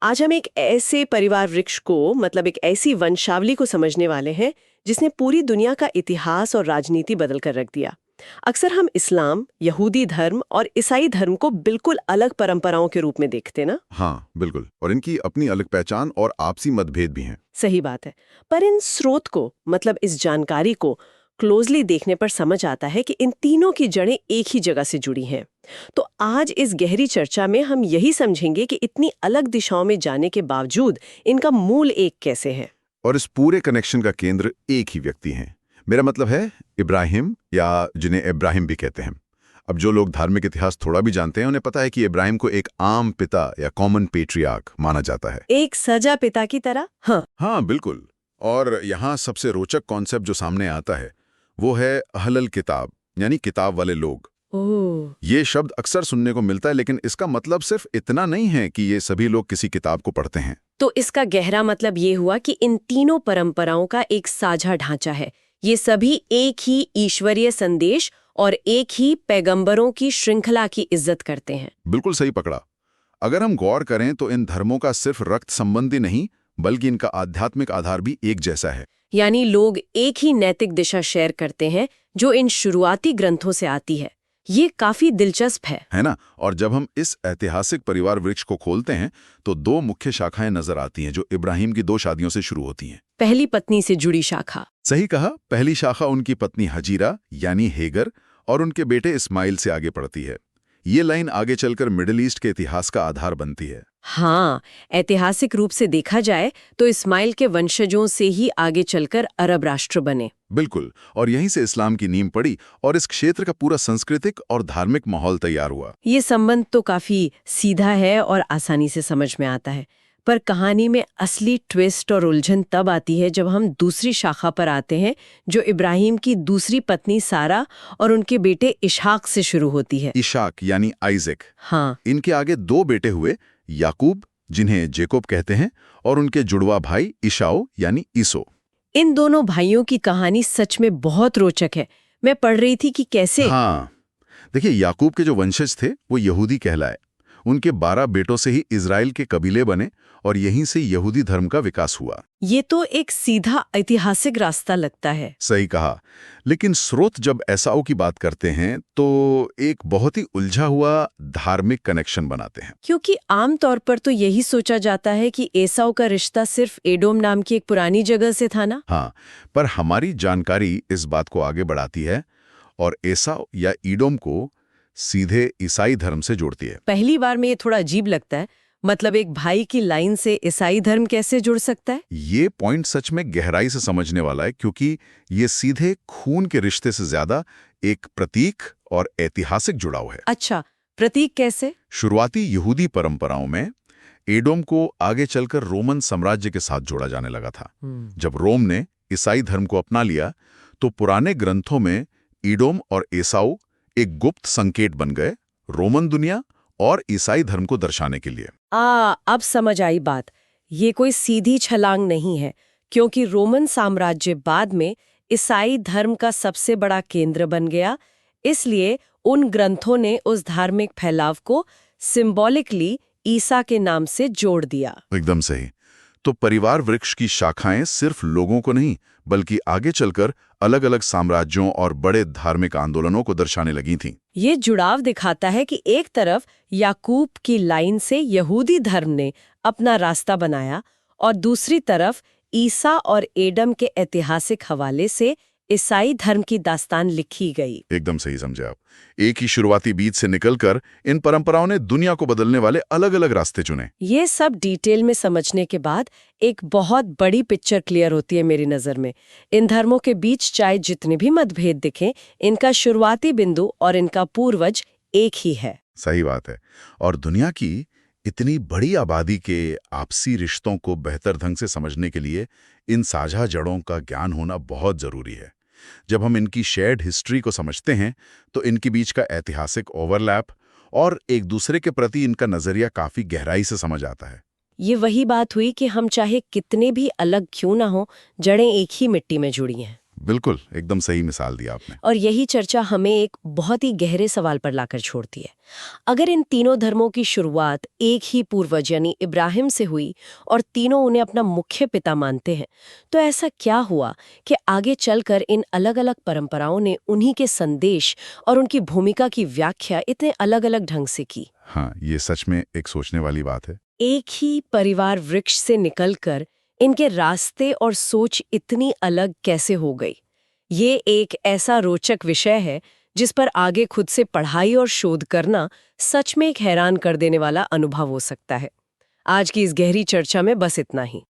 आज हम एक ऐसे परिवार वृक्ष को मतलब एक ऐसी वंशावली को समझने वाले हैं जिसने पूरी दुनिया का इतिहास और राजनीति बदल कर रख दिया। अक्सर हम इस्लाम, यहूदी धर्म और ईसाई धर्म को बिल्कुल अलग परंपराओं के रूप में देखते ना। हाँ बिल्कुल, और इनकी अपनी अलग पहचान और आपसी मतभेद भी हैं। सही बात है। पर इन स्रोत को मतलब इस जानकारी को क्लोजली देखने पर समझ आता है कि इन तीनों की जड़ें एक ही जगह से जुड़ी हैं। तो आज इस गहरी चर्चा में हम यही समझेंगे कि इतनी अलग दिशाओं में जाने के बावजूद इनका मूल एक कैसे है। और इस पूरे कनेक्शन का केंद्र एक ही व्यक्ति है। मेरा मतलब है इब्राहिम, या जिन्हें इब्राहिम भी कहते हैं। अब जो लोग धार्मिक इतिहास थोड़ा भी जानते हैं उन्हें पता है कि इब्राहिम को एक आम पिता या कॉमन पेट्रियार्क माना जाता है। एक सजा पिता की तरह। हाँ बिल्कुल। और यहाँ सबसे रोचक कॉन्सेप्ट जो सामने आता है वो है अहलल किताब, यानी किताब वाले लोग। ओह, ये शब्द अक्सर सुनने को मिलता है, लेकिन इसका मतलब सिर्फ इतना नहीं है कि ये सभी लोग किसी किताब को पढ़ते हैं। तो इसका गहरा मतलब ये हुआ कि इन तीनों परंपराओं का एक साझा ढांचा है। ये सभी एक ही ईश्वरीय संदेश और एक ही पैगंबरों की श्रृंखला की इज्जत करते हैं। बिल्कुल सही पकड़ा। अगर हम गौर करें तो इन धर्मों का सिर्फ रक्त संबंधी नहीं, बल्कि इनका आध्यात्मिक आधार भी एक जैसा है। यानी लोग एक ही नैतिक दिशा शेयर करते हैं जो इन शुरुआती ग्रंथों से आती है। ये काफी दिलचस्प है ना? और जब हम इस ऐतिहासिक परिवार वृक्ष को खोलते हैं तो दो मुख्य शाखाएं नजर आती हैं जो इब्राहिम की दो शादियों से शुरू होती हैं। पहली पत्नी से जुड़ी शाखा। सही कहा। पहली शाखा उनकी पत्नी हजीरा यानी हेगर और उनके बेटे इस्माइल से आगे बढ़ती है। ये लाइन आगे चलकर मिडिल ईस्ट के इतिहास का आधार बनती है। हाँ, ऐतिहासिक रूप से देखा जाए तो इस्माइल के वंशजों से ही आगे चलकर अरब राष्ट्र बने। बिल्कुल, और यहीं से इस्लाम की नींव पड़ी और इस क्षेत्र का पूरा सांस्कृतिक और धार्मिक माहौल तैयार हुआ। ये संबंध तो काफी सीधा है और आसानी से समझ में आता है, पर कहानी में असली ट्विस्ट और उलझन तब आती है जब हम दूसरी शाखा पर आते हैं जो इब्राहिम की दूसरी पत्नी सारा और उनके बेटे इशाक से शुरू होती है। इशाक यानी आइजक। हाँ, इनके आगे दो बेटे हुए, याकूब जिन्हें जेकोब कहते हैं, और उनके जुड़वा भाई ईसाऊ यानी ईसो। इन दोनों भाइयों की कहानी सच में बहुत रोचक है। मैं पढ़ रही थी कि कैसे। हाँ, देखिए, याकूब के जो वंशज थे वो यहूदी कहलाए। उनके 12 बेटों से ही इजराइल के कबीले बने और यहीं से यहूदी धर्म का विकास हुआ। ये तो एक सीधा ऐतिहासिक रास्ता लगता है। सही कहा। लेकिन स्रोत जब एसाऊ की बात करते हैं तो एक बहुत ही उलझा हुआ धार्मिक कनेक्शन बनाते हैं। क्योंकि आमतौर पर तो यही सोचा जाता है कि एसाऊ का रिश्ता सिर्फ एडोम नाम की एक पुरानी जगह से था ना। हाँ, पर हमारी जानकारी इस बात को आगे बढ़ाती है और एसाऊ या ईडोम को सीधे ईसाई धर्म से जोड़ती है। पहली बार में ये थोड़ा अजीब लगता है। मतलब एक भाई की लाइन से ईसाई धर्म कैसे जुड़ सकता है? ये पॉइंट सच में गहराई से समझने वाला है, क्योंकि ये सीधे खून के रिश्ते से ज्यादा एक प्रतीक और ऐतिहासिक जुड़ाव है। अच्छा, प्रतीक कैसे? शुरुआती यहूदी परंपराओं में एडोम को आगे चलकर रोमन साम्राज्य के साथ जोड़ा जाने लगा था। जब रोम ने ईसाई धर्म को अपना लिया तो पुराने ग्रंथों में एडोम और एसाऊ एक गुप्त संकेत बन गए, रोमन दुनिया और ईसाई धर्म को दर्शाने के लिए। अब समझ आई बात। ये कोई सीधी छलांग नहीं है, क्योंकि रोमन साम्राज्य बाद में ईसाई धर्म का सबसे बड़ा केंद्र बन गया। इसलिए उन ग्रंथों ने उस धार्मिक फैलाव को सिंबॉलिकली ईसा के नाम से जोड़ दिया। एकदम सही। तो परिवार वृक्ष की शाखाएं सिर्फ लोगों को नहीं, बल्कि आगे चलकर अलग अलग साम्राज्यों और बड़े धार्मिक आंदोलनों को दर्शाने लगी थीं। ये जुड़ाव दिखाता है कि एक तरफ याकूब की लाइन से यहूदी धर्म ने अपना रास्ता बनाया और दूसरी तरफ ईसा और एडम के ऐतिहासिक हवाले से ईसाई धर्म की दास्तान लिखी गई। एकदम सही समझे आप। एक ही शुरुआती बीज से निकलकर इन परंपराओं ने दुनिया को बदलने वाले अलग अलग रास्ते चुने। ये सब डिटेल में समझने के बाद एक बहुत बड़ी पिक्चर क्लियर होती है मेरी नजर में। इन धर्मों के बीच चाहे जितने भी मतभेद दिखें, इनका शुरुआती बिंदु और इनका पूर्वज एक ही है। सही बात है। और दुनिया की इतनी बड़ी आबादी के आपसी रिश्तों को बेहतर ढंग से समझने के लिए इन साझा जड़ों का ज्ञान होना बहुत जरूरी है। जब हम इनकी शेयर्ड हिस्ट्री को समझते हैं तो इनके बीच का ऐतिहासिक ओवरलैप और एक दूसरे के प्रति इनका नजरिया काफी गहराई से समझ आता है। ये वही बात हुई कि हम चाहे कितने भी अलग क्यों ना हो, जड़ें एक ही मिट्टी में जुड़ी हैं। बिल्कुल, एकदम सही मिसाल दी आपने। और यही चर्चा हमें एक बहुत ही गहरे सवाल पर लाकर छोड़ती है। अगर इन तीनों धर्मों की शुरुआत एक ही पूर्वज यानी इब्राहिम से हुई और तीनों उन्हें अपना मुख्य पिता मानते हैं, तो ऐसा क्या हुआ कि आगे चलकर इन अलग-अलग परंपराओं ने उन्हीं के संदेश और उनकी भूमिका की व्याख्या इतने अलग-अलग ढंग से की? हाँ, ये सच में एक सोचने वाली बात है। एक ही परिवार वृक्ष से निकलकर इनके रास्ते और सोच इतनी अलग कैसे हो गई? ये एक ऐसा रोचक विषय है जिस पर आगे खुद से पढ़ाई और शोध करना सच में एक हैरान कर देने वाला अनुभव हो सकता है। आज की इस गहरी चर्चा में बस इतना ही।